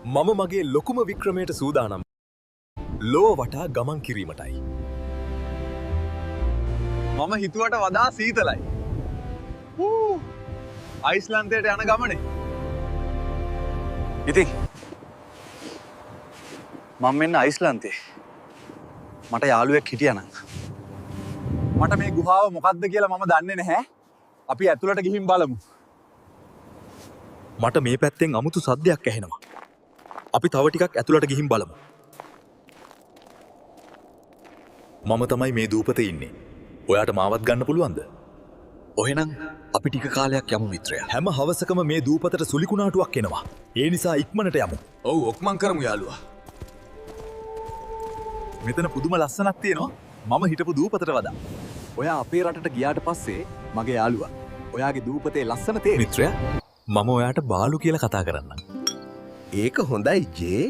මම මගේ ලොකුම වික්‍රමයට සූදානම් ලෝ වටා ගමන් කිරීමටයි. මම හිතුවට වඩා සීතලයි. අයිස්ලන්තයට යන ගමනේ. ඉතින් මම මෙන්න අයිස්ලන්තේ. මට යාළුවෙක් හිටියනම්. මට මේ ගුහාව මොකක්ද කියලා මම දන්නේ නැහැ. අපි ඇතුළට ගිහින් බලමු. මට මේ පැත්තෙන් අමුතු සද්දයක් ඇහෙනවා. අපි තව ටිකක් ඇතුළට ගිහින් බලමු. මම තමයි මේ දූපතේ ඉන්නේ. ඔයාට මාවත් ගන්න පුළුවන්ද? ඔහෙනම් අපි ටික කාලයක් යමු මිත්‍රයා. හැම හවසකම මේ දූපතට සුලිකුණාටුවක් එනවා. ඒ නිසා ඉක්මනට යමු. ඔව් ඔක්මන් කරමු යාළුවා. මෙතන පුදුම ලස්සනක් තියෙනවා. මම හිටපු දූපතට වඩා. ඔයා අපේ රටට ගියාට පස්සේ මගේ යාළුවා. ඔයාගේ දූපතේ ලස්සන තේ මිත්‍රයා, මම ඔයාට බාලු කියලා කතා කරන්නම්. ඒක හොඳයි ජේ.